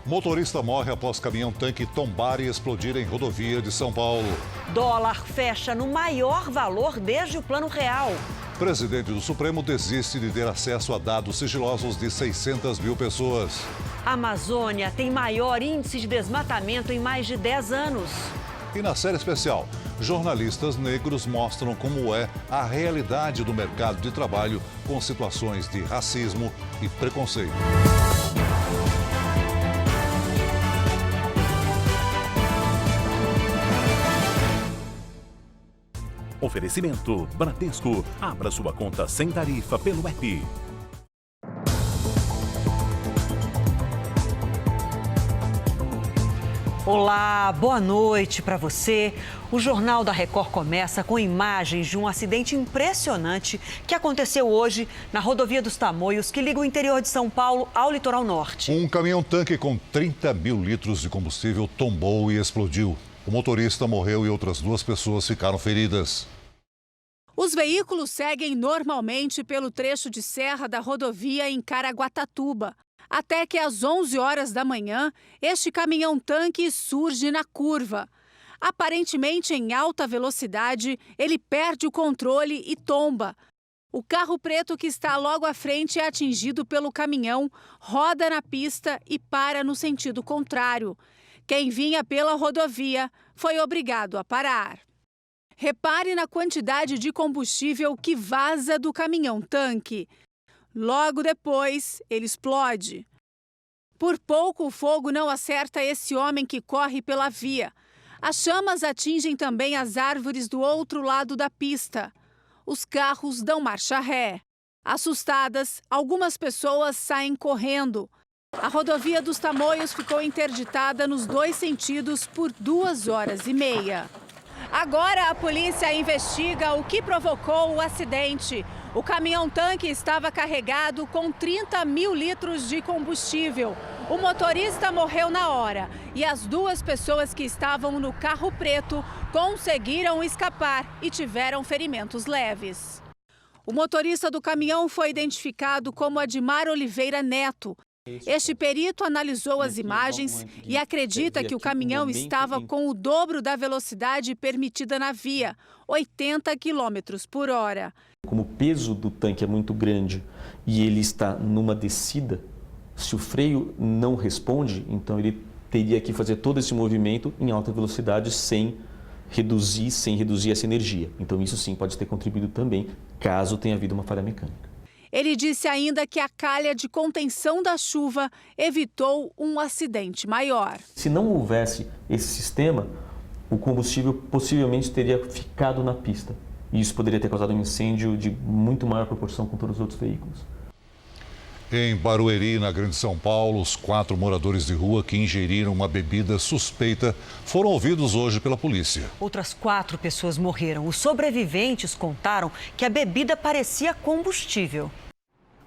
Motorista morre após caminhão-tanque tombar e explodir em rodovia de São Paulo. Dólar fecha no maior valor desde o Plano Real. Presidente do Supremo desiste de ter acesso a dados sigilosos de 600 mil pessoas. A Amazônia tem maior índice de desmatamento em mais de 10 anos. E na série especial, jornalistas negros mostram como é a realidade do mercado de trabalho com situações de racismo e preconceito. Oferecimento Bradesco. Abra sua conta sem tarifa pelo app. Olá, boa noite para você. O Jornal da Record começa com imagens de um acidente impressionante que aconteceu hoje na rodovia dos Tamoios, que liga o interior de São Paulo ao litoral norte. Um caminhão-tanque com 30 mil litros de combustível tombou e explodiu. O motorista morreu e outras 2 pessoas ficaram feridas. Os veículos seguem normalmente pelo trecho de serra da rodovia em Caraguatatuba. Até que às 11 horas da manhã, este caminhão-tanque surge na curva. Aparentemente em alta velocidade, ele perde o controle e tomba. O carro preto que está logo à frente é atingido pelo caminhão, roda na pista e para no sentido contrário. Quem vinha pela rodovia foi obrigado a parar. Repare na quantidade de combustível que vaza do caminhão-tanque. Logo depois, ele explode. Por pouco, o fogo não acerta esse homem que corre pela via. As chamas atingem também as árvores do outro lado da pista. Os carros dão marcha ré. Assustadas, algumas pessoas saem correndo. A rodovia dos Tamoios ficou interditada nos 2 sentidos por 2 horas e meia. Agora a polícia investiga o que provocou o acidente. O caminhão-tanque estava carregado com 30 mil litros de combustível. O motorista morreu na hora e as 2 pessoas que estavam no carro preto conseguiram escapar e tiveram ferimentos leves. O motorista do caminhão foi identificado como Admar Oliveira Neto. Este perito analisou as imagens e acredita que o caminhão estava com o dobro da velocidade permitida na via, 80 km por hora. Como o peso do tanque é muito grande e ele está numa descida, se o freio não responde, então ele teria que fazer todo esse movimento em alta velocidade sem reduzir essa energia. Então isso sim pode ter contribuído também, caso tenha havido uma falha mecânica. Ele disse ainda que a calha de contenção da chuva evitou um acidente maior. Se não houvesse esse sistema, o combustível possivelmente teria ficado na pista. E isso poderia ter causado um incêndio de muito maior proporção com todos os outros veículos. Em Barueri, na Grande São Paulo, os 4 moradores de rua que ingeriram uma bebida suspeita foram ouvidos hoje pela polícia. Outras 4 pessoas morreram. Os sobreviventes contaram que a bebida parecia combustível.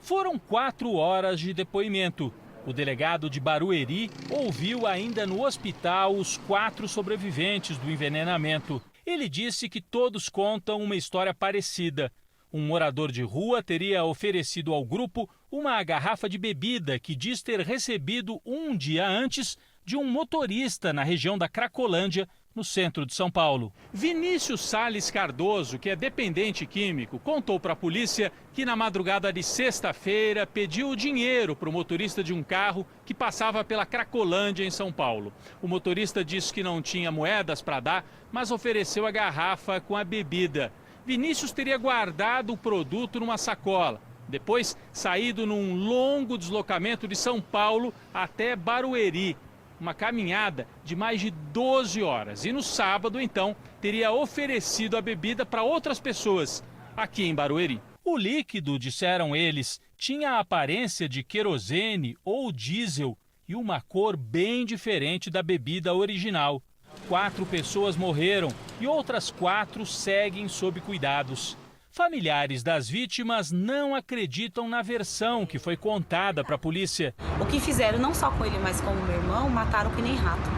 Foram 4 horas de depoimento. O delegado de Barueri ouviu ainda no hospital os 4 sobreviventes do envenenamento. Ele disse que todos contam uma história parecida. Um morador de rua teria oferecido ao grupo uma garrafa de bebida que diz ter recebido um dia antes de um motorista na região da Cracolândia, no centro de São Paulo. Vinícius Sales Cardoso, que é dependente químico, contou para a polícia que na madrugada de sexta-feira pediu dinheiro para o motorista de um carro que passava pela Cracolândia, em São Paulo. O motorista disse que não tinha moedas para dar, mas ofereceu a garrafa com a bebida. Vinícius teria guardado o produto numa sacola. Depois, saído num longo deslocamento de São Paulo até Barueri. Uma caminhada de mais de 12 horas. E no sábado, então, teria oferecido a bebida para outras pessoas aqui em Barueri. O líquido, disseram eles, tinha a aparência de querosene ou diesel e uma cor bem diferente da bebida original. 4 pessoas morreram e outras 4 seguem sob cuidados. Familiares das vítimas não acreditam na versão que foi contada para a polícia. O que fizeram, não só com ele, mas com o meu irmão, mataram que nem rato.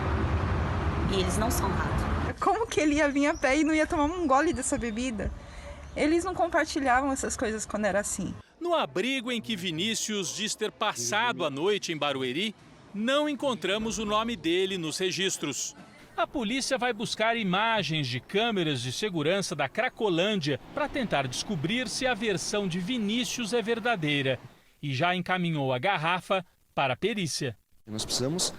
E eles não são rato. Como que ele ia vir a pé e não ia tomar um gole dessa bebida? Eles não compartilhavam essas coisas quando era assim. No abrigo em que Vinícius diz ter passado a noite em Barueri, não encontramos o nome dele nos registros. A polícia vai buscar imagens de câmeras de segurança da Cracolândia para tentar descobrir se a versão de Vinícius é verdadeira. E já encaminhou a garrafa para a perícia. Nós precisamos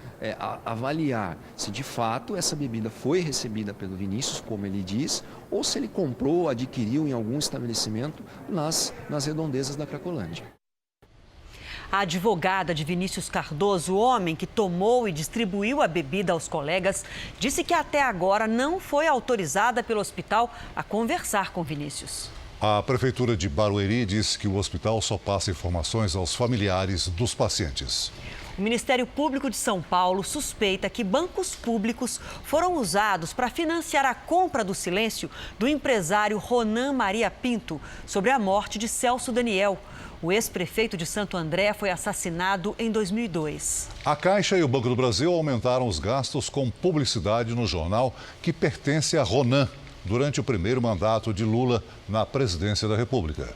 avaliar se de fato essa bebida foi recebida pelo Vinícius, como ele diz, ou se ele comprou, adquiriu em algum estabelecimento nas redondezas da Cracolândia. A advogada de Vinícius Cardoso, o homem que tomou e distribuiu a bebida aos colegas, disse que até agora não foi autorizada pelo hospital a conversar com Vinícius. A Prefeitura de Barueri disse que o hospital só passa informações aos familiares dos pacientes. O Ministério Público de São Paulo suspeita que bancos públicos foram usados para financiar a compra do silêncio do empresário Ronan Maria Pinto sobre a morte de Celso Daniel. O ex-prefeito de Santo André foi assassinado em 2002. A Caixa e o Banco do Brasil aumentaram os gastos com publicidade no jornal que pertence a Ronan, durante o primeiro mandato de Lula na presidência da República.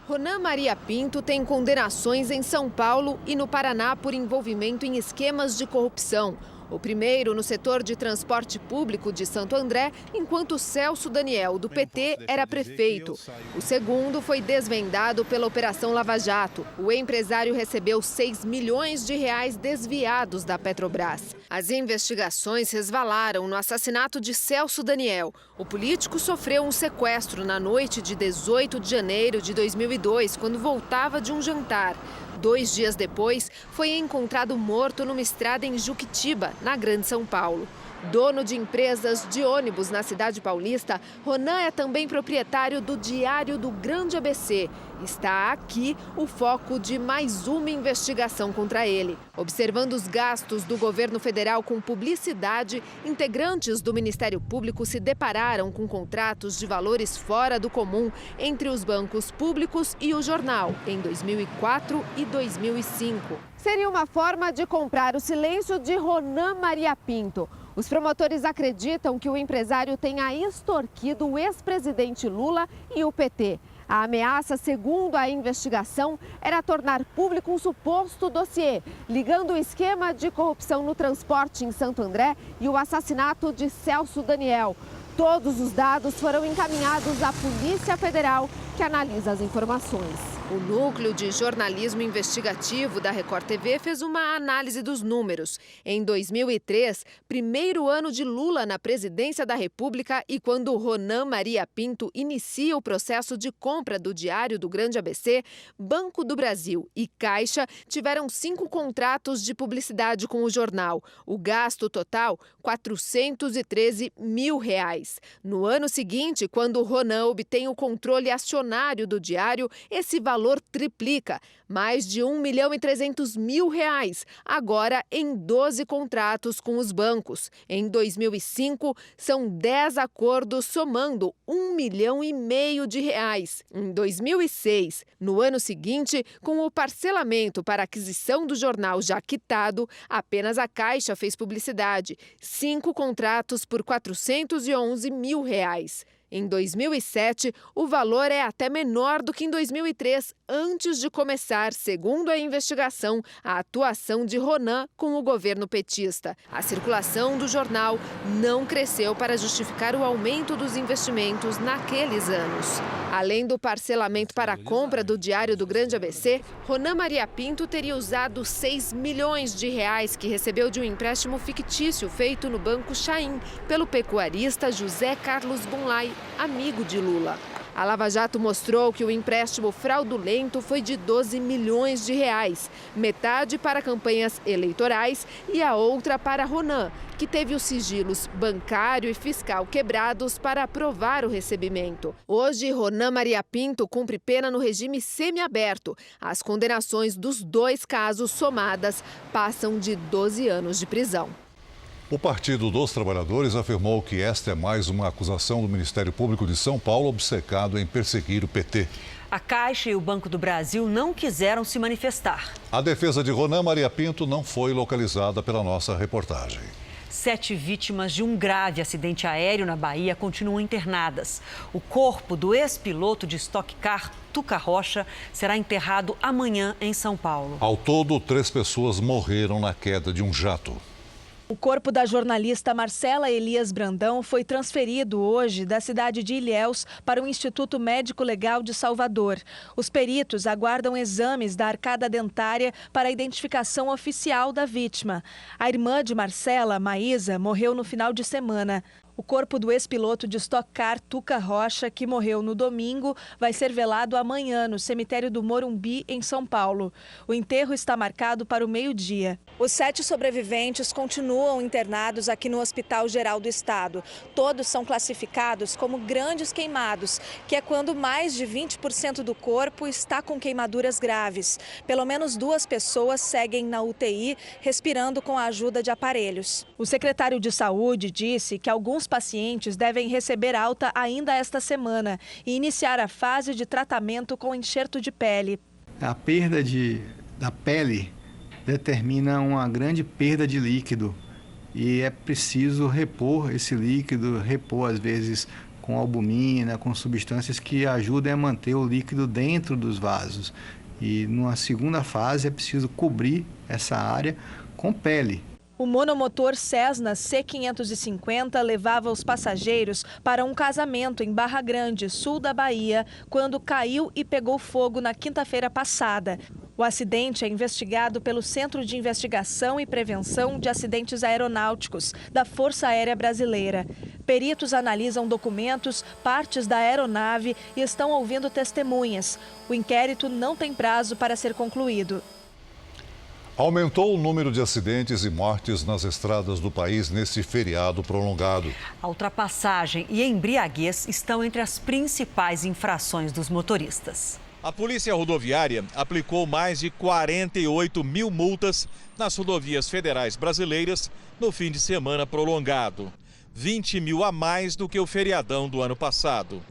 Ronan Maria Pinto tem condenações em São Paulo e no Paraná por envolvimento em esquemas de corrupção. O primeiro no setor de transporte público de Santo André, enquanto Celso Daniel, do PT, era prefeito. O segundo foi desvendado pela Operação Lava Jato. O empresário recebeu 6 milhões de reais desviados da Petrobras. As investigações resvalaram no assassinato de Celso Daniel. O político sofreu um sequestro na noite de 18 de janeiro de 2002, quando voltava de um jantar. 2 dias depois, foi encontrado morto numa estrada em Juquitiba, na Grande São Paulo. Dono de empresas de ônibus na cidade paulista, Ronan é também proprietário do Diário do Grande ABC. Está aqui o foco de mais uma investigação contra ele. Observando os gastos do governo federal com publicidade, integrantes do Ministério Público se depararam com contratos de valores fora do comum entre os bancos públicos e o jornal, em 2004 e 2005. Seria uma forma de comprar o silêncio de Ronan Maria Pinto. Os promotores acreditam que o empresário tenha extorquido o ex-presidente Lula e o PT. A ameaça, segundo a investigação, era tornar público um suposto dossiê, ligando o esquema de corrupção no transporte em Santo André e o assassinato de Celso Daniel. Todos os dados foram encaminhados à Polícia Federal, que analisa as informações. O Núcleo de Jornalismo Investigativo da Record TV fez uma análise dos números. Em 2003, primeiro ano de Lula na presidência da República e quando Ronan Maria Pinto inicia o processo de compra do Diário do Grande ABC, Banco do Brasil e Caixa tiveram 5 contratos de publicidade com o jornal. O gasto total, R$413 mil. No ano seguinte, quando Ronan obtém o controle acionário do Diário, esse valor triplica, mais de R$1.300.000, agora em 12 contratos com os bancos. Em 2005, são 10 acordos somando R$1,5 milhão. Em 2006, no ano seguinte, com o parcelamento para aquisição do jornal já quitado, apenas a Caixa fez publicidade. 5 contratos por R$411 mil. Em 2007, o valor é até menor do que em 2003, antes de começar, segundo a investigação, a atuação de Ronan com o governo petista. A circulação do jornal não cresceu para justificar o aumento dos investimentos naqueles anos. Além do parcelamento para a compra do Diário do Grande ABC, Ronan Maria Pinto teria usado 6 milhões de reais que recebeu de um empréstimo fictício feito no Banco Chaim pelo pecuarista José Carlos Bunlai, amigo de Lula. A Lava Jato mostrou que o empréstimo fraudulento foi de 12 milhões de reais, metade para campanhas eleitorais e a outra para Ronan, que teve os sigilos bancário e fiscal quebrados para aprovar o recebimento. Hoje, Ronan Maria Pinto cumpre pena no regime semiaberto. As condenações dos 2 casos somadas passam de 12 anos de prisão. O Partido dos Trabalhadores afirmou que esta é mais uma acusação do Ministério Público de São Paulo obcecado em perseguir o PT. A Caixa e o Banco do Brasil não quiseram se manifestar. A defesa de Ronan Maria Pinto não foi localizada pela nossa reportagem. 7 vítimas de um grave acidente aéreo na Bahia continuam internadas. O corpo do ex-piloto de Stock Car, Tuca Rocha, será enterrado amanhã em São Paulo. Ao todo, 3 pessoas morreram na queda de um jato. O corpo da jornalista Marcela Elias Brandão foi transferido hoje da cidade de Ilhéus para o Instituto Médico Legal de Salvador. Os peritos aguardam exames da arcada dentária para a identificação oficial da vítima. A irmã de Marcela, Maísa, morreu no final de semana. O corpo do ex-piloto de Stock Car, Tuca Rocha, que morreu no domingo, vai ser velado amanhã no cemitério do Morumbi, em São Paulo. O enterro está marcado para o meio-dia. Os 7 sobreviventes continuam internados aqui no Hospital Geral do Estado. Todos são classificados como grandes queimados, que é quando mais de 20% do corpo está com queimaduras graves. Pelo menos 2 pessoas seguem na UTI, respirando com a ajuda de aparelhos. O secretário de Saúde disse que alguns pacientes devem receber alta ainda esta semana e iniciar a fase de tratamento com enxerto de pele. A perda da pele determina uma grande perda de líquido e é preciso repor esse líquido, repor às vezes com albumina, com substâncias que ajudem a manter o líquido dentro dos vasos. E numa segunda fase é preciso cobrir essa área com pele. O monomotor Cessna C550 levava os passageiros para um casamento em Barra Grande, sul da Bahia, quando caiu e pegou fogo na quinta-feira passada. O acidente é investigado pelo Centro de Investigação e Prevenção de Acidentes Aeronáuticos da Força Aérea Brasileira. Peritos analisam documentos, partes da aeronave e estão ouvindo testemunhas. O inquérito não tem prazo para ser concluído. Aumentou o número de acidentes e mortes nas estradas do país neste feriado prolongado. A ultrapassagem e embriaguez estão entre as principais infrações dos motoristas. A Polícia Rodoviária aplicou mais de 48 mil multas nas rodovias federais brasileiras no fim de semana prolongado. 20 mil a mais do que o feriadão do ano passado.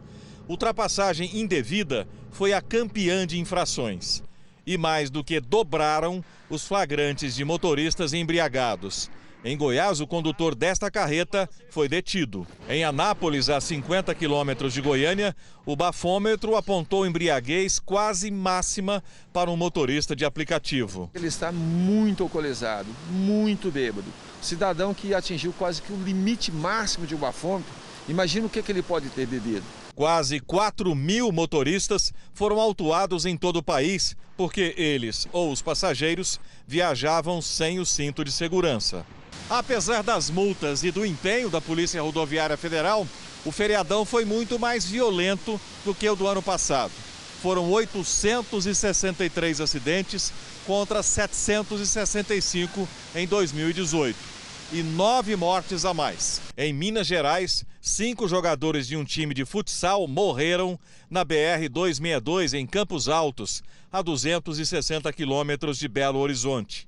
Ultrapassagem indevida foi a campeã de infrações. E mais do que dobraram os flagrantes de motoristas embriagados. Em Goiás, o condutor desta carreta foi detido. Em Anápolis, a 50 quilômetros de Goiânia, o bafômetro apontou embriaguez quase máxima para um motorista de aplicativo. Ele está muito alcoolizado, muito bêbado. O cidadão que atingiu quase que o limite máximo de um bafômetro, imagina o que ele pode ter bebido. Quase 4 mil motoristas foram autuados em todo o país porque eles ou os passageiros viajavam sem o cinto de segurança. Apesar das multas e do empenho da Polícia Rodoviária Federal, o feriadão foi muito mais violento do que o do ano passado. Foram 863 acidentes contra 765 em 2018. E 9 mortes a mais. Em Minas Gerais, 5 jogadores de um time de futsal morreram na BR-262 em Campos Altos, a 260 quilômetros de Belo Horizonte.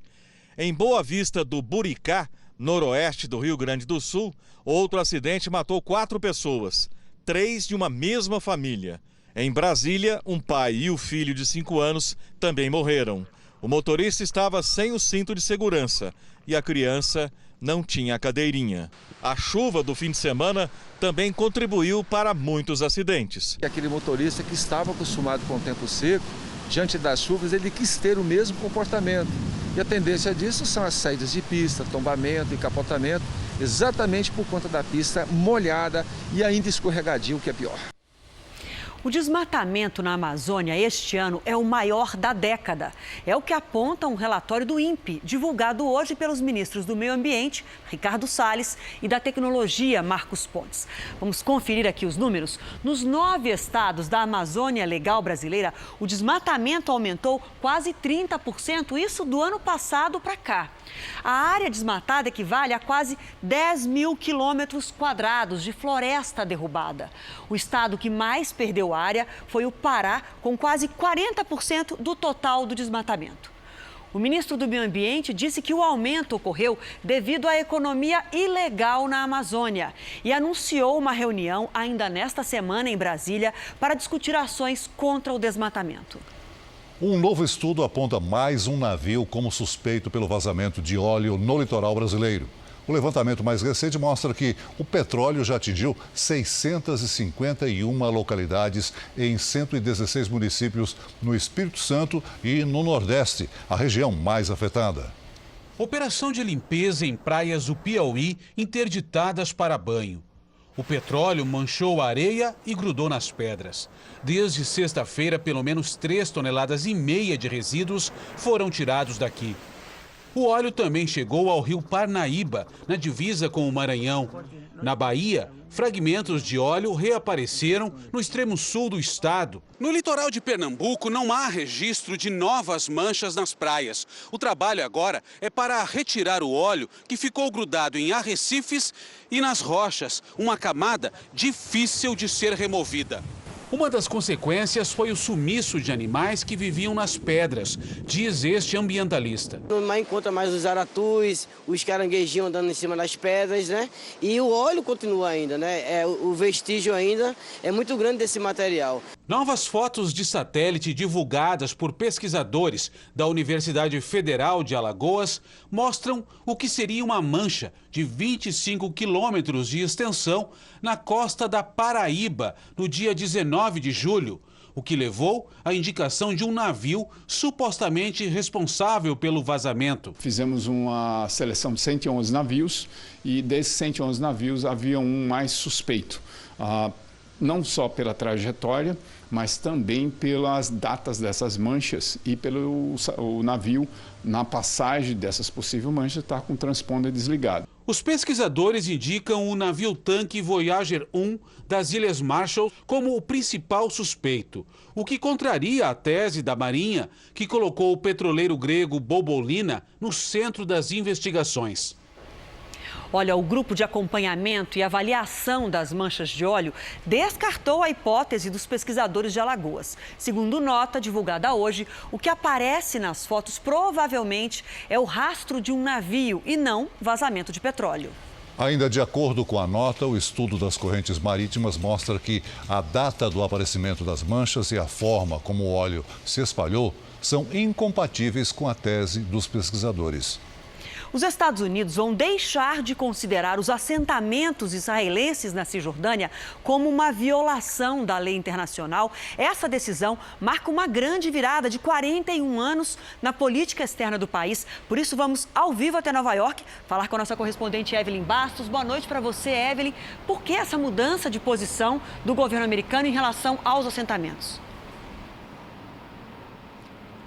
Em Boa Vista do Buricá, noroeste do Rio Grande do Sul, outro acidente matou 4 pessoas, 3 de uma mesma família. Em Brasília, um pai e o filho de 5 anos também morreram. O motorista estava sem o cinto de segurança e a criança não tinha a cadeirinha. A chuva do fim de semana também contribuiu para muitos acidentes. Aquele motorista que estava acostumado com o tempo seco, diante das chuvas, ele quis ter o mesmo comportamento. E a tendência disso são as saídas de pista, tombamento e capotamento, exatamente por conta da pista molhada e ainda escorregadio, que é pior. O desmatamento na Amazônia este ano é o maior da década. É o que aponta um relatório do INPE, divulgado hoje pelos ministros do Meio Ambiente, Ricardo Salles, e da Tecnologia, Marcos Pontes. Vamos conferir aqui os números. Nos 9 estados da Amazônia Legal brasileira, o desmatamento aumentou quase 30%, isso do ano passado para cá. A área desmatada equivale a quase 10 mil quilômetros quadrados de floresta derrubada. O estado que mais perdeu área foi o Pará, com quase 40% do total do desmatamento. O ministro do Meio Ambiente disse que o aumento ocorreu devido à economia ilegal na Amazônia e anunciou uma reunião ainda nesta semana em Brasília para discutir ações contra o desmatamento. Um novo estudo aponta mais um navio como suspeito pelo vazamento de óleo no litoral brasileiro. O levantamento mais recente mostra que o petróleo já atingiu 651 localidades em 116 municípios no Espírito Santo e no Nordeste, a região mais afetada. Operação de limpeza em praias do Piauí interditadas para banho. O petróleo manchou a areia e grudou nas pedras. Desde sexta-feira, pelo menos 3,5 toneladas de resíduos foram tirados daqui. O óleo também chegou ao rio Parnaíba, na divisa com o Maranhão. Na Bahia, fragmentos de óleo reapareceram no extremo sul do estado. No litoral de Pernambuco, não há registro de novas manchas nas praias. O trabalho agora é para retirar o óleo que ficou grudado em arrecifes e nas rochas, uma camada difícil de ser removida. Uma das consequências foi o sumiço de animais que viviam nas pedras, diz este ambientalista. Não encontra mais os aratus, os caranguejinhos andando em cima das pedras, né? E o óleo continua ainda, né? O vestígio ainda é muito grande desse material. Novas fotos de satélite divulgadas por pesquisadores da Universidade Federal de Alagoas mostram o que seria uma mancha de 25 quilômetros de extensão na costa da Paraíba, no dia 19 de julho, o que levou à indicação de um navio supostamente responsável pelo vazamento. Fizemos uma seleção de 111 navios e desses 111 navios havia um mais suspeito. Não só pela trajetória, mas também pelas datas dessas manchas e pelo o navio, na passagem dessas possíveis manchas, estar com o transponder desligado. Os pesquisadores indicam o navio-tanque Voyager 1 das Ilhas Marshall como o principal suspeito, o que contraria a tese da Marinha, que colocou o petroleiro grego Bobolina no centro das investigações. Olha, o grupo de acompanhamento e avaliação das manchas de óleo descartou a hipótese dos pesquisadores de Alagoas. Segundo nota divulgada hoje, o que aparece nas fotos provavelmente é o rastro de um navio e não vazamento de petróleo. Ainda de acordo com a nota, o estudo das correntes marítimas mostra que a data do aparecimento das manchas e a forma como o óleo se espalhou são incompatíveis com a tese dos pesquisadores. Os Estados Unidos vão deixar de considerar os assentamentos israelenses na Cisjordânia como uma violação da lei internacional. Essa decisão marca uma grande virada de 41 anos na política externa do país. Por isso, vamos ao vivo até Nova York falar com a nossa correspondente Evelyn Bastos. Boa noite para você, Evelyn. Por que essa mudança de posição do governo americano em relação aos assentamentos?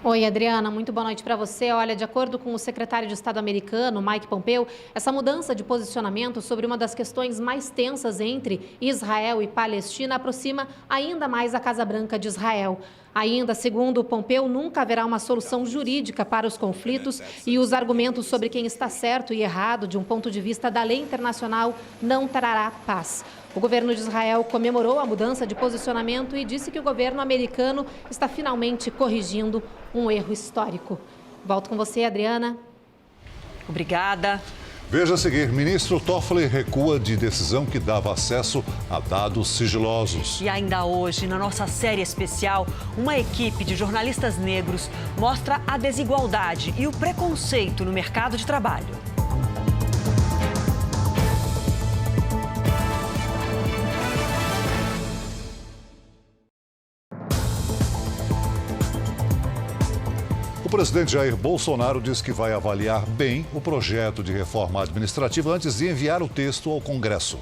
Oi, Adriana, muito boa noite para você. Olha, de acordo com o secretário de Estado americano, Mike Pompeo, essa mudança de posicionamento sobre uma das questões mais tensas entre Israel e Palestina aproxima ainda mais a Casa Branca de Israel. Ainda, segundo Pompeo, nunca haverá uma solução jurídica para os conflitos e os argumentos sobre quem está certo e errado de um ponto de vista da lei internacional não trará paz. O governo de Israel comemorou a mudança de posicionamento e disse que o governo americano está finalmente corrigindo um erro histórico. Volto com você, Adriana. Obrigada. Veja a seguir, ministro Toffoli recua de decisão que dava acesso a dados sigilosos. E ainda hoje, na nossa série especial, uma equipe de jornalistas negros mostra a desigualdade e o preconceito no mercado de trabalho. O presidente Jair Bolsonaro diz que vai avaliar bem o projeto de reforma administrativa antes de enviar o texto ao Congresso.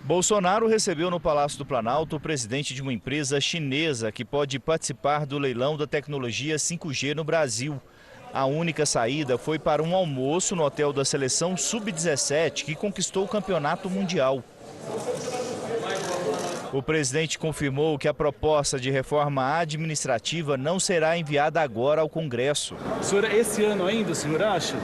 Bolsonaro recebeu no Palácio do Planalto o presidente de uma empresa chinesa que pode participar do leilão da tecnologia 5G no Brasil. A única saída foi para um almoço no hotel da seleção Sub-17, que conquistou o campeonato mundial. O presidente confirmou que a proposta de reforma administrativa não será enviada agora ao Congresso. Senhor, esse ano ainda, o senhor acha?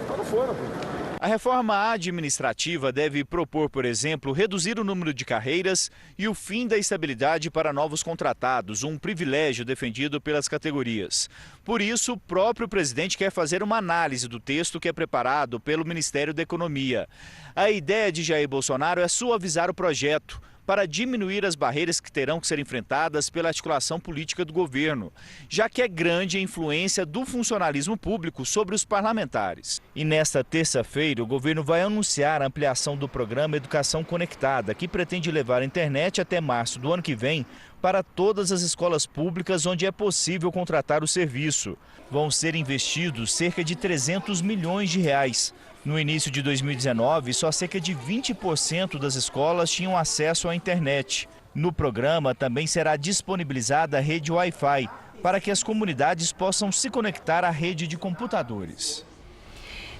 Tá fora, pô. A reforma administrativa deve propor, por exemplo, reduzir o número de carreiras e o fim da estabilidade para novos contratados, um privilégio defendido pelas categorias. Por isso, o próprio presidente quer fazer uma análise do texto que é preparado pelo Ministério da Economia. A ideia de Jair Bolsonaro é suavizar o projeto, para diminuir as barreiras que terão que ser enfrentadas pela articulação política do governo, já que é grande a influência do funcionalismo público sobre os parlamentares. E nesta terça-feira, o governo vai anunciar a ampliação do programa Educação Conectada, que pretende levar a internet até março do ano que vem para todas as escolas públicas onde é possível contratar o serviço. Vão ser investidos cerca de 300 milhões de reais. No início de 2019, só cerca de 20% das escolas tinham acesso à internet. No programa também será disponibilizada a rede Wi-Fi para que as comunidades possam se conectar à rede de computadores.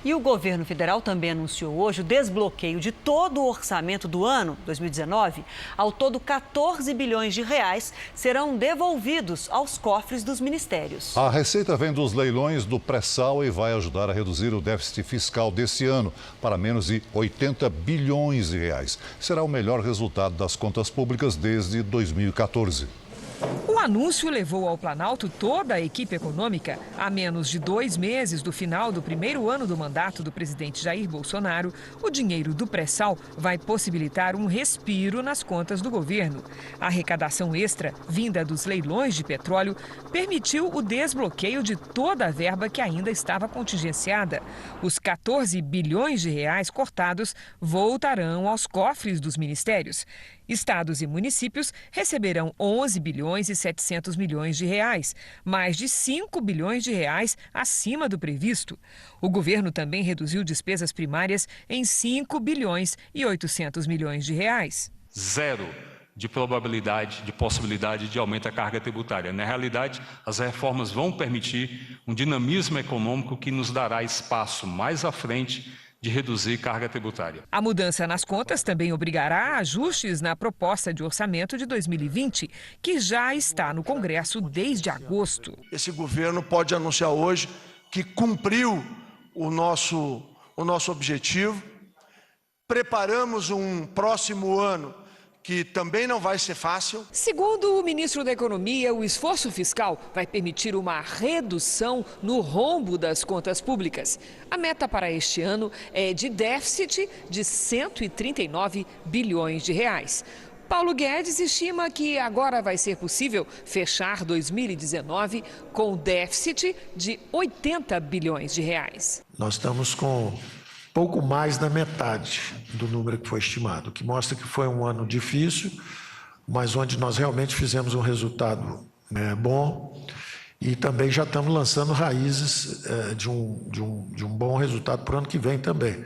E o governo federal também anunciou hoje o desbloqueio de todo o orçamento do ano 2019. Ao todo, 14 bilhões de reais serão devolvidos aos cofres dos ministérios. A receita vem dos leilões do pré-sal e vai ajudar a reduzir o déficit fiscal desse ano para menos de 80 bilhões de reais. Será o melhor resultado das contas públicas desde 2014. O anúncio levou ao Planalto toda a equipe econômica. A menos de 2 meses do final do primeiro ano do mandato do presidente Jair Bolsonaro, o dinheiro do pré-sal vai possibilitar um respiro nas contas do governo. A arrecadação extra, vinda dos leilões de petróleo, permitiu o desbloqueio de toda a verba que ainda estava contingenciada. Os 14 bilhões de reais cortados voltarão aos cofres dos ministérios. Estados e municípios receberão 11 bilhões e 700 milhões de reais, mais de 5 bilhões de reais acima do previsto. O governo também reduziu despesas primárias em 5 bilhões e 800 milhões de reais. Zero de probabilidade, de possibilidade de aumento da carga tributária. Na realidade, as reformas vão permitir um dinamismo econômico que nos dará espaço mais à frente de reduzir carga tributária. A mudança nas contas também obrigará a ajustes na proposta de orçamento de 2020, que já está no Congresso desde agosto. Esse governo pode anunciar hoje que cumpriu o nosso objetivo. Preparamos um próximo ano que também não vai ser fácil. Segundo o ministro da Economia, o esforço fiscal vai permitir uma redução no rombo das contas públicas. A meta para este ano é de déficit de 139 bilhões de reais. Paulo Guedes estima que agora vai ser possível fechar 2019 com déficit de 80 bilhões de reais. Nós estamos com pouco mais da metade do número que foi estimado, o que mostra que foi um ano difícil, mas onde nós realmente fizemos um resultado bom e também já estamos lançando raízes de um bom resultado para o ano que vem também.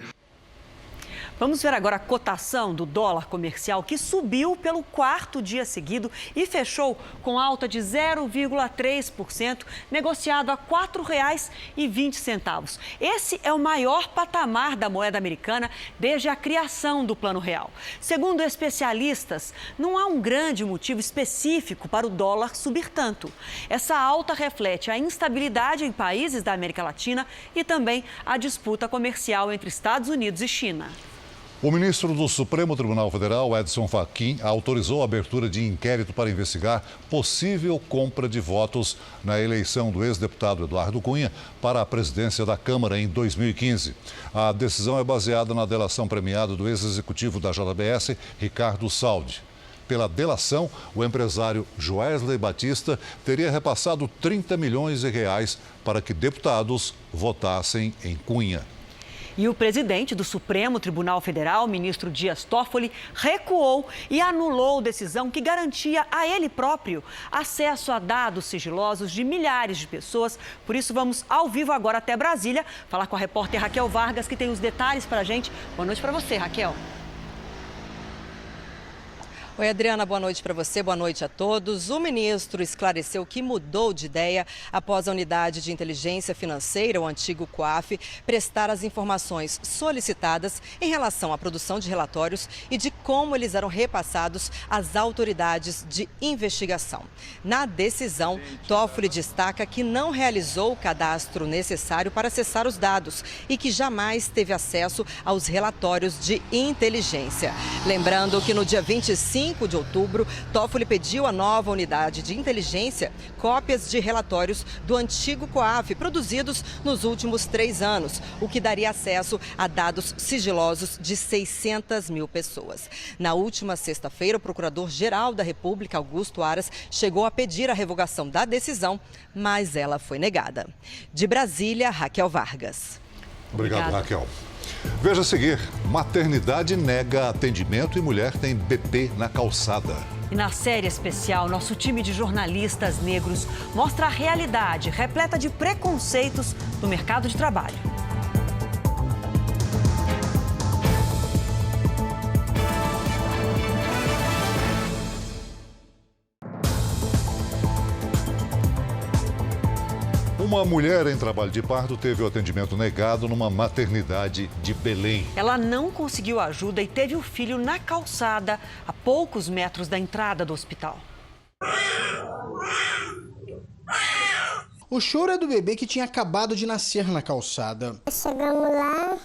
Vamos ver agora a cotação do dólar comercial, que subiu pelo 4º dia seguido e fechou com alta de 0,3%, negociado a R$ 4,20. Esse é o maior patamar da moeda americana desde a criação do Plano Real. Segundo especialistas, não há um grande motivo específico para o dólar subir tanto. Essa alta reflete a instabilidade em países da América Latina e também a disputa comercial entre Estados Unidos e China. O ministro do Supremo Tribunal Federal, Edson Fachin, autorizou a abertura de inquérito para investigar possível compra de votos na eleição do ex-deputado Eduardo Cunha para a presidência da Câmara em 2015. A decisão é baseada na delação premiada do ex-executivo da JBS, Ricardo Saldi. Pela delação, o empresário Joesley Batista teria repassado 30 milhões de reais para que deputados votassem em Cunha. E o presidente do Supremo Tribunal Federal, ministro Dias Toffoli, recuou e anulou decisão que garantia a ele próprio acesso a dados sigilosos de milhares de pessoas. Por isso, vamos ao vivo agora até Brasília falar com a repórter Raquel Vargas, que tem os detalhes para a gente. Boa noite para você, Raquel. Oi, Adriana, boa noite para você, boa noite a todos. O ministro esclareceu que mudou de ideia após a Unidade de Inteligência Financeira, o antigo COAF, prestar as informações solicitadas em relação à produção de relatórios e de como eles eram repassados às autoridades de investigação. Na decisão, Toffoli destaca que não realizou o cadastro necessário para acessar os dados e que jamais teve acesso aos relatórios de inteligência. Lembrando que no dia 25 5 de outubro, Toffoli pediu à nova unidade de inteligência cópias de relatórios do antigo COAF, produzidos nos últimos 3 anos, o que daria acesso a dados sigilosos de 600 mil pessoas. Na última sexta-feira, o Procurador-Geral da República, Augusto Aras, chegou a pedir a revogação da decisão, mas ela foi negada. De Brasília, Raquel Vargas. Obrigado, Raquel. Veja a seguir, maternidade nega atendimento e mulher tem bebê na calçada. E na série especial, nosso time de jornalistas negros mostra a realidade repleta de preconceitos no mercado de trabalho. Uma mulher em trabalho de parto teve o atendimento negado numa maternidade de Belém. Ela não conseguiu ajuda e teve o filho na calçada, a poucos metros da entrada do hospital. O choro é do bebê que tinha acabado de nascer na calçada. Chegamos lá,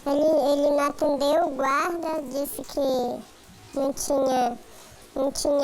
ele não atendeu, o guarda disse que não tinha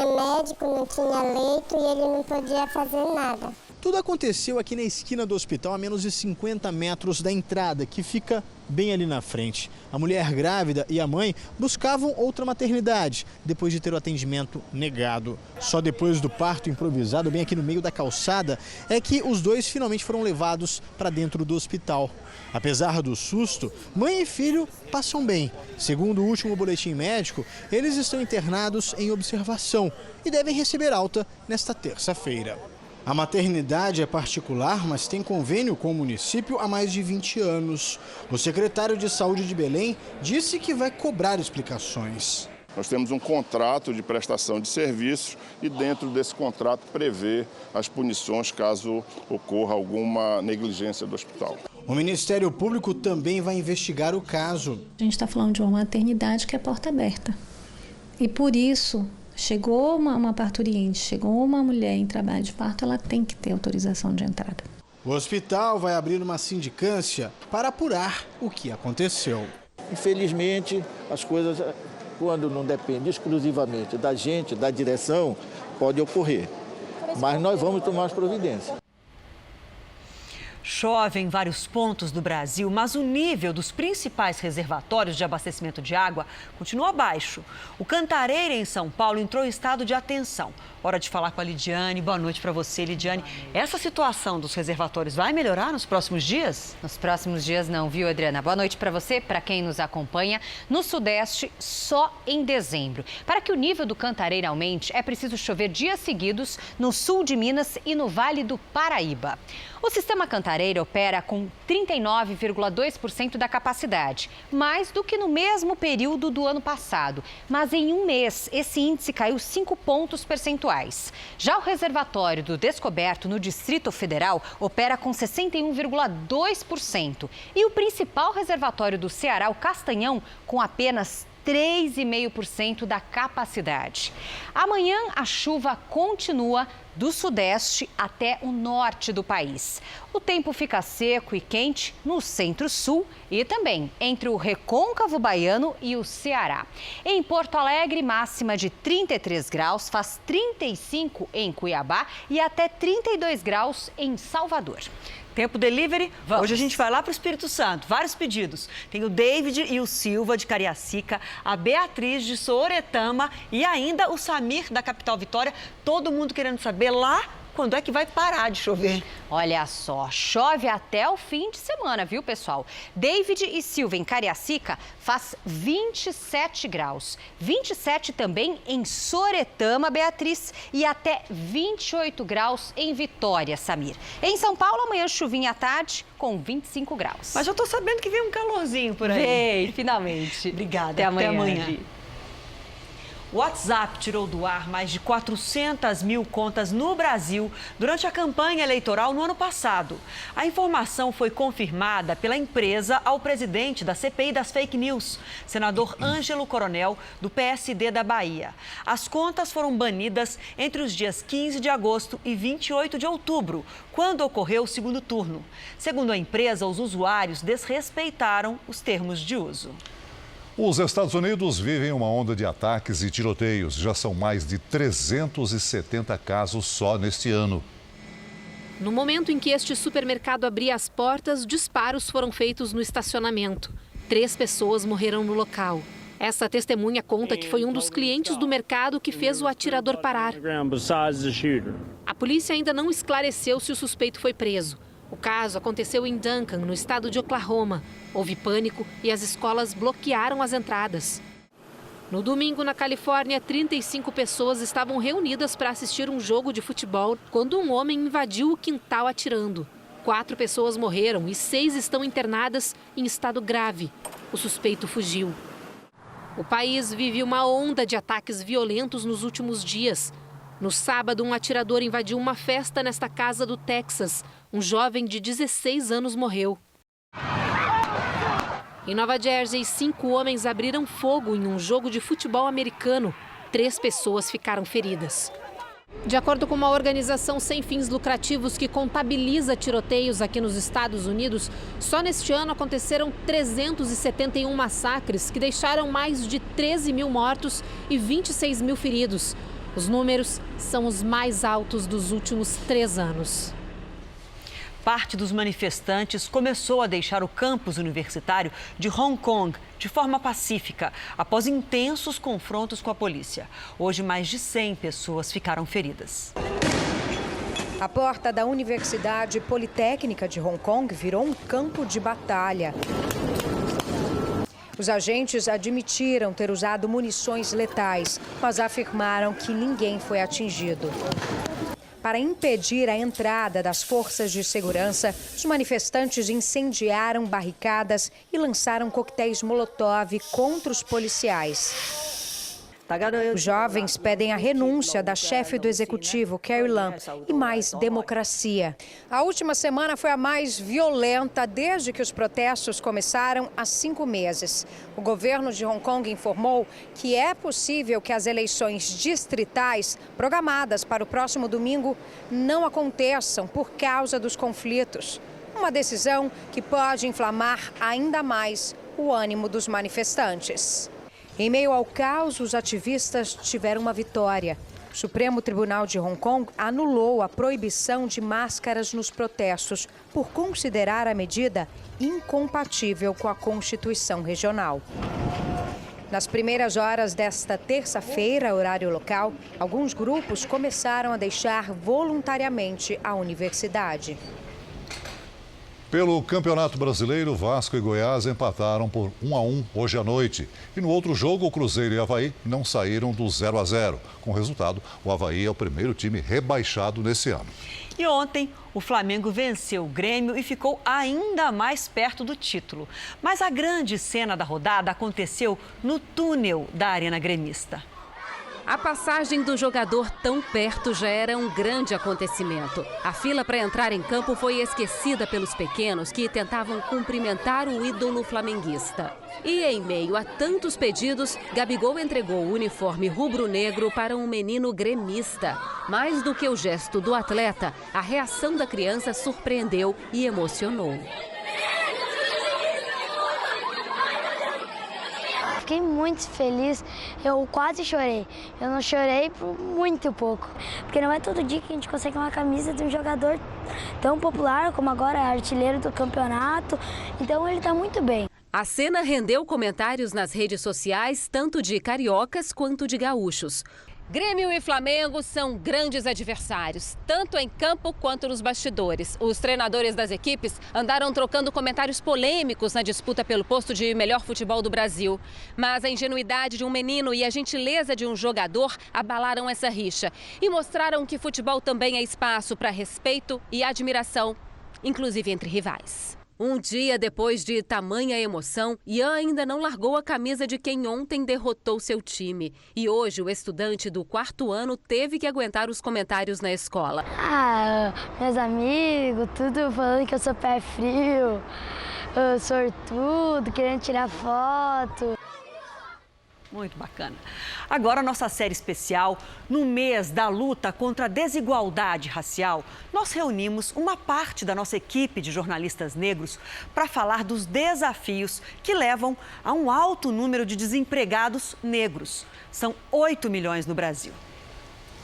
médico, não tinha leito e ele não podia fazer nada. Tudo aconteceu aqui na esquina do hospital, a menos de 50 metros da entrada, que fica bem ali na frente. A mulher grávida e a mãe buscavam outra maternidade, depois de ter o atendimento negado. Só depois do parto improvisado, bem aqui no meio da calçada, é que os dois finalmente foram levados para dentro do hospital. Apesar do susto, mãe e filho passam bem. Segundo o último boletim médico, eles estão internados em observação e devem receber alta nesta terça-feira. A maternidade é particular, mas tem convênio com o município há mais de 20 anos. O secretário de Saúde de Belém disse que vai cobrar explicações. Nós temos um contrato de prestação de serviços e dentro desse contrato prevê as punições caso ocorra alguma negligência do hospital. O Ministério Público também vai investigar o caso. A gente está falando de uma maternidade que é porta aberta. E por isso, chegou uma parturiente, chegou uma mulher em trabalho de parto, ela tem que ter autorização de entrada. O hospital vai abrir uma sindicância para apurar o que aconteceu. Infelizmente, as coisas, quando não depende exclusivamente da gente, da direção, pode ocorrer. Mas nós vamos tomar as providências. Chove em vários pontos do Brasil, mas o nível dos principais reservatórios de abastecimento de água continua baixo. O Cantareira, em São Paulo, entrou em estado de atenção. Hora de falar com a Lidiane. Boa noite para você, Lidiane. Essa situação dos reservatórios vai melhorar nos próximos dias? Nos próximos dias não, viu, Adriana? Boa noite para você, para quem nos acompanha. No Sudeste, só em dezembro. Para que o nível do Cantareira aumente, é preciso chover dias seguidos no sul de Minas e no Vale do Paraíba. O sistema Cantareira opera com 39,2% da capacidade, mais do que no mesmo período do ano passado. Mas em um mês, esse índice caiu 5 pontos percentuais. Já o reservatório do Descoberto, no Distrito Federal, opera com 61,2%. E o principal reservatório do Ceará, o Castanhão, com apenas 3,5% da capacidade. Amanhã, a chuva continua do Sudeste até o norte do país. O tempo fica seco e quente no Centro-Sul e também entre o Recôncavo Baiano e o Ceará. Em Porto Alegre, máxima de 33 graus, faz 35 em Cuiabá e até 32 graus em Salvador. Tempo delivery? Vamos. Hoje a gente vai lá para o Espírito Santo. Vários pedidos. Tem o David e o Silva, de Cariacica, a Beatriz, de Sooretama e ainda o Samir, da capital Vitória. Todo mundo querendo saber lá quando é que vai parar de chover. Olha só, chove até o fim de semana, viu, pessoal? David e Silva, em Cariacica, faz 27 graus. 27 também em Sooretama, Beatriz, e até 28 graus em Vitória, Samir. Em São Paulo, amanhã chuvinha à tarde, com 25 graus. Mas eu tô sabendo que vem um calorzinho por aí. Vem, finalmente. Obrigada. Até amanhã. Até amanhã. O WhatsApp tirou do ar mais de 400 mil contas no Brasil durante a campanha eleitoral no ano passado. A informação foi confirmada pela empresa ao presidente da CPI das Fake News, senador Ângelo Coronel, do PSD da Bahia. As contas foram banidas entre os dias 15 de agosto e 28 de outubro, quando ocorreu o segundo turno. Segundo a empresa, os usuários desrespeitaram os termos de uso. Os Estados Unidos vivem uma onda de ataques e tiroteios. Já são mais de 370 casos só neste ano. No momento em que este supermercado abria as portas, disparos foram feitos no estacionamento. 3 pessoas morreram no local. Essa testemunha conta que foi um dos clientes do mercado que fez o atirador parar. A polícia ainda não esclareceu se o suspeito foi preso. O caso aconteceu em Duncan, no estado de Oklahoma. Houve pânico e as escolas bloquearam as entradas. No domingo, na Califórnia, 35 pessoas estavam reunidas para assistir um jogo de futebol quando um homem invadiu o quintal atirando. 4 pessoas morreram e 6 estão internadas em estado grave. O suspeito fugiu. O país vive uma onda de ataques violentos nos últimos dias. No sábado, um atirador invadiu uma festa nesta casa do Texas. Um jovem de 16 anos morreu. Em Nova Jersey, 5 homens abriram fogo em um jogo de futebol americano. 3 pessoas ficaram feridas. De acordo com uma organização sem fins lucrativos que contabiliza tiroteios aqui nos Estados Unidos, só neste ano aconteceram 371 massacres que deixaram mais de 13 mil mortos e 26 mil feridos. Os números são os mais altos dos últimos 3 anos. Parte dos manifestantes começou a deixar o campus universitário de Hong Kong de forma pacífica, após intensos confrontos com a polícia. Hoje, mais de 100 pessoas ficaram feridas. A porta da Universidade Politécnica de Hong Kong virou um campo de batalha. Os agentes admitiram ter usado munições letais, mas afirmaram que ninguém foi atingido. Para impedir a entrada das forças de segurança, os manifestantes incendiaram barricadas e lançaram coquetéis Molotov contra os policiais. Os jovens pedem a renúncia da chefe do executivo, Carrie Lam, e mais democracia. A última semana foi a mais violenta desde que os protestos começaram há 5 meses. O governo de Hong Kong informou que é possível que as eleições distritais, programadas para o próximo domingo, não aconteçam por causa dos conflitos. Uma decisão que pode inflamar ainda mais o ânimo dos manifestantes. Em meio ao caos, os ativistas tiveram uma vitória. O Supremo Tribunal de Hong Kong anulou a proibição de máscaras nos protestos por considerar a medida incompatível com a Constituição regional. Nas primeiras horas desta terça-feira, horário local, alguns grupos começaram a deixar voluntariamente a universidade. Pelo Campeonato Brasileiro, Vasco e Goiás empataram por 1-1 hoje à noite. E no outro jogo, o Cruzeiro e o Avaí não saíram do 0-0. Com o resultado, o Avaí é o primeiro time rebaixado nesse ano. E ontem, o Flamengo venceu o Grêmio e ficou ainda mais perto do título. Mas a grande cena da rodada aconteceu no túnel da Arena Gremista. A passagem do jogador tão perto já era um grande acontecimento. A fila para entrar em campo foi esquecida pelos pequenos que tentavam cumprimentar o ídolo flamenguista. E em meio a tantos pedidos, Gabigol entregou o uniforme rubro-negro para um menino gremista. Mais do que o gesto do atleta, a reação da criança surpreendeu e emocionou. Fiquei muito feliz, eu quase chorei. Eu não chorei por muito pouco, porque não é todo dia que a gente consegue uma camisa de um jogador tão popular como agora é artilheiro do campeonato, então ele está muito bem. A cena rendeu comentários nas redes sociais, tanto de cariocas quanto de gaúchos. Grêmio e Flamengo são grandes adversários, tanto em campo quanto nos bastidores. Os treinadores das equipes andaram trocando comentários polêmicos na disputa pelo posto de melhor futebol do Brasil. Mas a ingenuidade de um menino e a gentileza de um jogador abalaram essa rixa e mostraram que futebol também é espaço para respeito e admiração, inclusive entre rivais. Um dia depois de tamanha emoção, Ian ainda não largou a camisa de quem ontem derrotou seu time. E hoje o estudante do 4º ano teve que aguentar os comentários na escola. Meus amigos, tudo falando que eu sou pé frio, sortudo, querendo tirar foto. Muito bacana. Agora, nossa série especial, no mês da luta contra a desigualdade racial, nós reunimos uma parte da nossa equipe de jornalistas negros para falar dos desafios que levam a um alto número de desempregados negros. São 8 milhões no Brasil.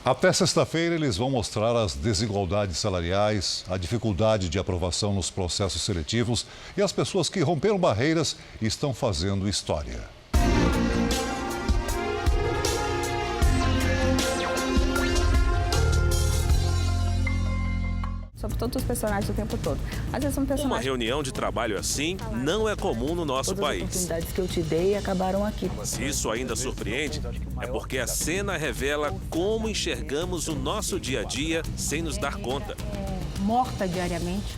Até sexta-feira, eles vão mostrar as desigualdades salariais, a dificuldade de aprovação nos processos seletivos e as pessoas que romperam barreiras e estão fazendo história. Sobre todos os personagens o tempo todo. Às vezes são personagens... Uma reunião de trabalho assim não é comum no nosso país. As oportunidades que eu te dei acabaram aqui. Se isso ainda surpreende, é porque a cena revela como enxergamos o nosso dia a dia sem nos dar conta. Morta diariamente.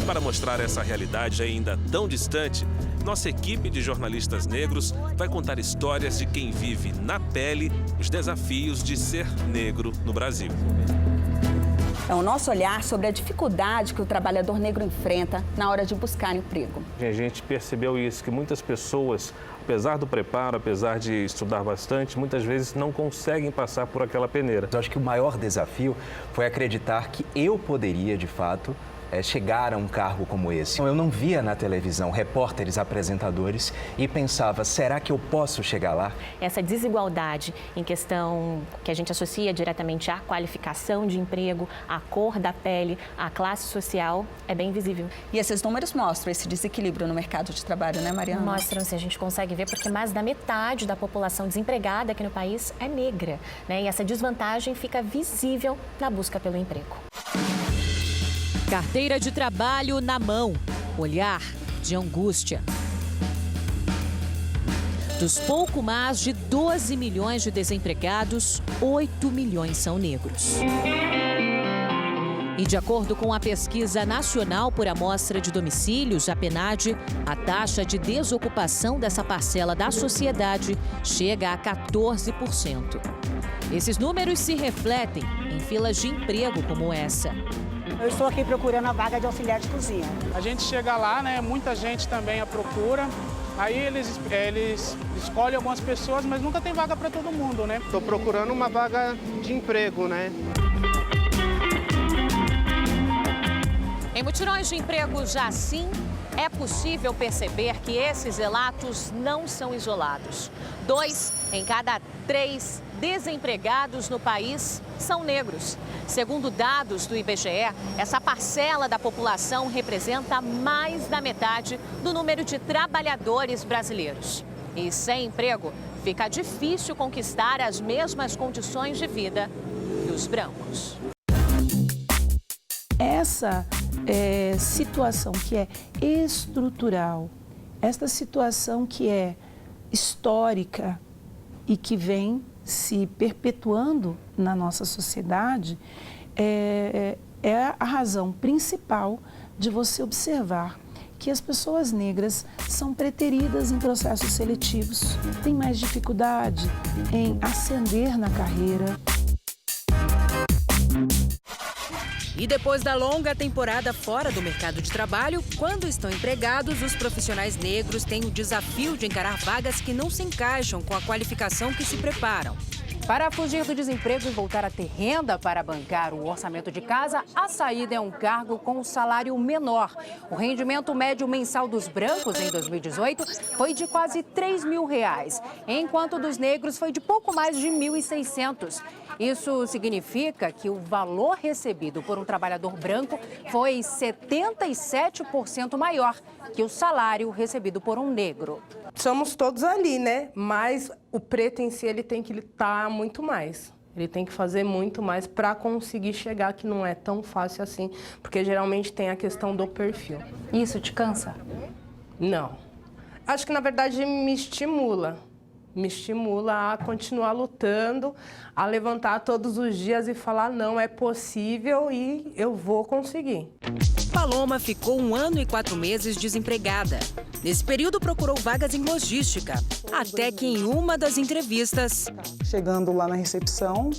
Para mostrar essa realidade ainda tão distante, nossa equipe de jornalistas negros vai contar histórias de quem vive na pele os desafios de ser negro no Brasil. É o nosso olhar sobre a dificuldade que o trabalhador negro enfrenta na hora de buscar emprego. A gente percebeu isso, que muitas pessoas, apesar do preparo, apesar de estudar bastante, muitas vezes não conseguem passar por aquela peneira. Eu acho que o maior desafio foi acreditar que eu poderia, de fato, chegar a um cargo como esse. Eu não via na televisão repórteres, apresentadores e pensava, será que eu posso chegar lá? Essa desigualdade em questão que a gente associa diretamente à qualificação de emprego, à cor da pele, à classe social, é bem visível. E esses números mostram esse desequilíbrio no mercado de trabalho, né, Mariana? Mostram, sim, a gente consegue ver, porque mais da metade da população desempregada aqui no país é negra, né? E essa desvantagem fica visível na busca pelo emprego. Carteira de trabalho na mão, olhar de angústia. Dos pouco mais de 12 milhões de desempregados, 8 milhões são negros. E de acordo com a Pesquisa Nacional por Amostra de Domicílios, a PNAD, a taxa de desocupação dessa parcela da sociedade chega a 14%. Esses números se refletem em filas de emprego como essa. Eu estou aqui procurando a vaga de auxiliar de cozinha. A gente chega lá, né? Muita gente também a procura. Aí eles escolhem algumas pessoas, mas nunca tem vaga para todo mundo, né? Estou procurando uma vaga de emprego, né? Em mutirões de emprego já assim, é possível perceber que esses relatos não são isolados. 2 em cada 3 desempregados no país são negros. Segundo dados do IBGE, essa parcela da população representa mais da metade do número de trabalhadores brasileiros. E sem emprego, fica difícil conquistar as mesmas condições de vida dos brancos. Essa situação que é estrutural, esta situação que é histórica e que vem se perpetuando na nossa sociedade, é a razão principal de você observar que as pessoas negras são preteridas em processos seletivos, têm mais dificuldade em ascender na carreira. E depois da longa temporada fora do mercado de trabalho, quando estão empregados, os profissionais negros têm o desafio de encarar vagas que não se encaixam com a qualificação que se preparam. Para fugir do desemprego e voltar a ter renda para bancar o orçamento de casa, a saída é um cargo com um salário menor. O rendimento médio mensal dos brancos em 2018 foi de quase R$3 mil, enquanto dos negros foi de pouco mais de 1.600. Isso significa que o valor recebido por um trabalhador branco foi 77% maior que o salário recebido por um negro. Somos todos ali, né? Mas o preto em si, ele tem que lutar muito mais. Ele tem que fazer muito mais para conseguir chegar, que não é tão fácil assim, porque geralmente tem a questão do perfil. Isso te cansa? Não. Acho que, na verdade, me estimula. Me estimula a continuar lutando, a levantar todos os dias e falar, não, é possível e eu vou conseguir. Paloma ficou 1 ano e 4 meses desempregada. Nesse período, procurou vagas em logística, até que em uma das entrevistas... Chegando lá na recepção,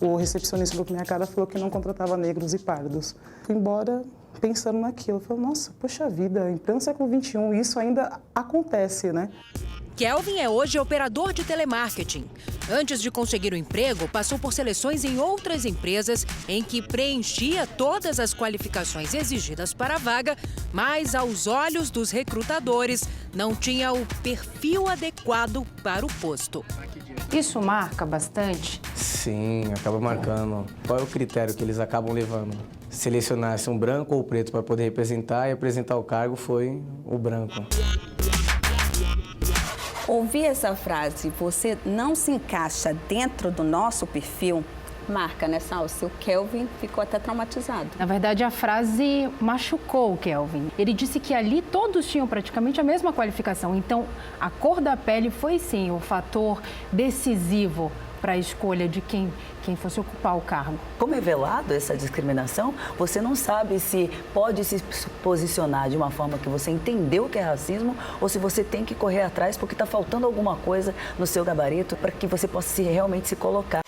o recepcionista olhou pra minha cara e falou que não contratava negros e pardos. Fui embora pensando naquilo. Falei, nossa, poxa vida, em pleno século XXI, isso ainda acontece, né? Kelvin é hoje operador de telemarketing. Antes de conseguir o emprego, passou por seleções em outras empresas em que preenchia todas as qualificações exigidas para a vaga, mas aos olhos dos recrutadores não tinha o perfil adequado para o posto. Isso marca bastante? Sim, acaba marcando. Qual é o critério que eles acabam levando? Selecionar se um branco ou preto para poder representar e apresentar o cargo foi o branco. Ouvir essa frase, você não se encaixa dentro do nosso perfil, marca, né, Salsi? O Kelvin ficou até traumatizado. Na verdade, a frase machucou o Kelvin. Ele disse que ali todos tinham praticamente a mesma qualificação. Então, a cor da pele foi, sim, o fator decisivo para a escolha de quem fosse ocupar o cargo. Como é velado essa discriminação, você não sabe se pode se posicionar de uma forma que você entendeu que é racismo ou se você tem que correr atrás porque está faltando alguma coisa no seu gabarito para que você possa realmente se colocar.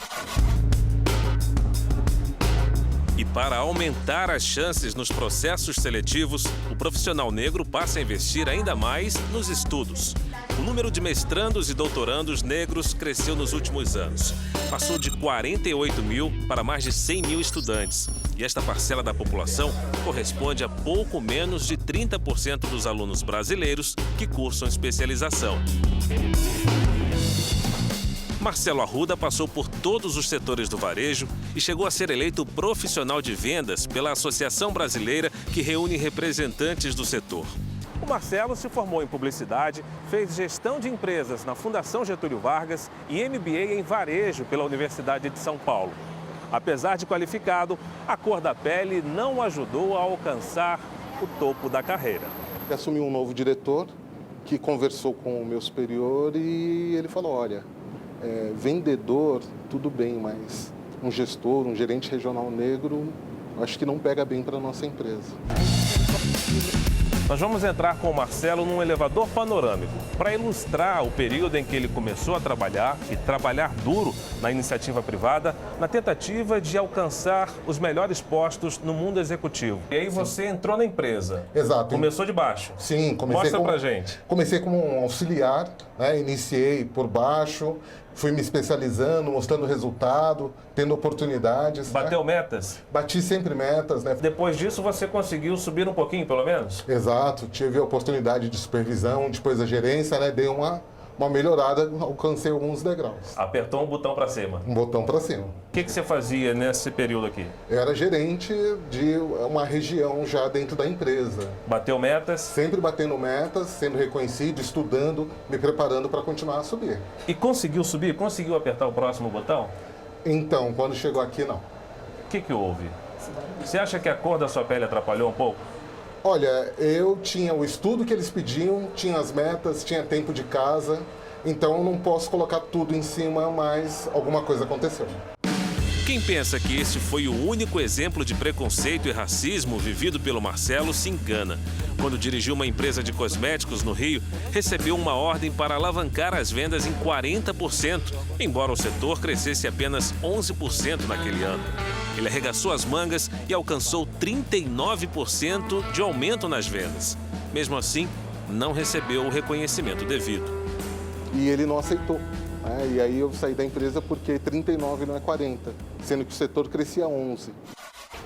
E para aumentar as chances nos processos seletivos, o profissional negro passa a investir ainda mais nos estudos. O número de mestrandos e doutorandos negros cresceu nos últimos anos. Passou de 48 mil para mais de 100 mil estudantes. E esta parcela da população corresponde a pouco menos de 30% dos alunos brasileiros que cursam especialização. Marcelo Arruda passou por todos os setores do varejo e chegou a ser eleito profissional de vendas pela Associação Brasileira, que reúne representantes do setor. O Marcelo se formou em publicidade, fez gestão de empresas na Fundação Getúlio Vargas e MBA em varejo pela Universidade de São Paulo. Apesar de qualificado, a cor da pele não o ajudou a alcançar o topo da carreira. Assumi um novo diretor que conversou com o meu superior e ele falou, olha, vendedor, tudo bem, mas um gestor, um gerente regional negro, acho que não pega bem para a nossa empresa. Nós vamos entrar com o Marcelo num elevador panorâmico para ilustrar o período em que ele começou a trabalhar e trabalhar duro na iniciativa privada na tentativa de alcançar os melhores postos no mundo executivo. E aí você entrou na empresa. Exato. Começou de baixo. Sim, Mostra pra gente. Comecei como um auxiliar, né? Iniciei por baixo, fui me especializando, mostrando resultado, tendo oportunidades. Bateu metas? Bati sempre metas, né? Depois disso você conseguiu subir um pouquinho, pelo menos? Exato, tive a oportunidade de supervisão, depois da gerência, né? Dei uma melhorada, alcancei alguns degraus. Apertou um botão para cima? Um botão para cima. O que você fazia nesse período aqui? Eu era gerente de uma região já dentro da empresa. Bateu metas? Sempre batendo metas, sendo reconhecido, estudando, me preparando para continuar a subir. E conseguiu subir? Conseguiu apertar o próximo botão? Então, quando chegou aqui, não. O que houve? Você acha que a cor da sua pele atrapalhou um pouco? Olha, eu tinha o estudo que eles pediam, tinha as metas, tinha tempo de casa, então eu não posso colocar tudo em cima, mas alguma coisa aconteceu. Quem pensa que este foi o único exemplo de preconceito e racismo vivido pelo Marcelo se engana. Quando dirigiu uma empresa de cosméticos no Rio, recebeu uma ordem para alavancar as vendas em 40%, embora o setor crescesse apenas 11% naquele ano. Ele arregaçou as mangas e alcançou 39% de aumento nas vendas. Mesmo assim, não recebeu o reconhecimento devido. E ele não aceitou. E aí eu saí da empresa porque 39 não é 40, sendo que o setor crescia 11.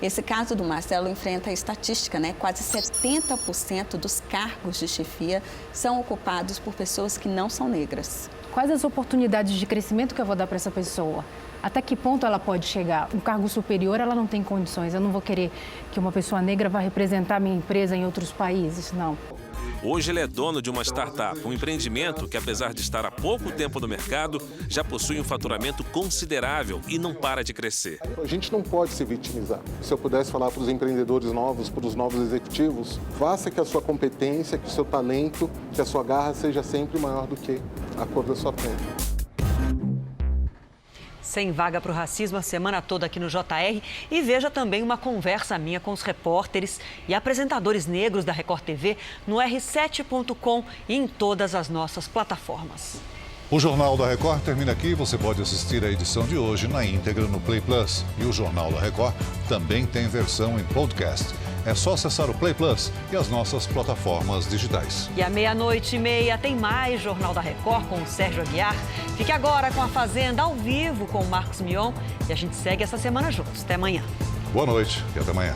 Esse caso do Marcelo enfrenta a estatística, né? Quase 70% dos cargos de chefia são ocupados por pessoas que não são negras. Quais as oportunidades de crescimento que eu vou dar para essa pessoa? Até que ponto ela pode chegar? Um cargo superior, ela não tem condições. Eu não vou querer que uma pessoa negra vá representar a minha empresa em outros países, não. Hoje ele é dono de uma startup, um empreendimento que, apesar de estar há pouco tempo no mercado, já possui um faturamento considerável e não para de crescer. A gente não pode se vitimizar. Se eu pudesse falar para os empreendedores novos, para os novos executivos, faça que a sua competência, que o seu talento, que a sua garra seja sempre maior do que a cor da sua pele. Sem vaga para o racismo a semana toda aqui no JR e veja também uma conversa minha com os repórteres e apresentadores negros da Record TV no r7.com e em todas as nossas plataformas. O Jornal da Record termina aqui. Você pode assistir a edição de hoje na íntegra no Play Plus. E o Jornal da Record também tem versão em podcast. É só acessar o Play Plus e as nossas plataformas digitais. E à 00:30 tem mais Jornal da Record com o Sérgio Aguiar. Fique agora com a Fazenda ao vivo com o Marcos Mion. E a gente segue essa semana juntos. Até amanhã. Boa noite e até amanhã.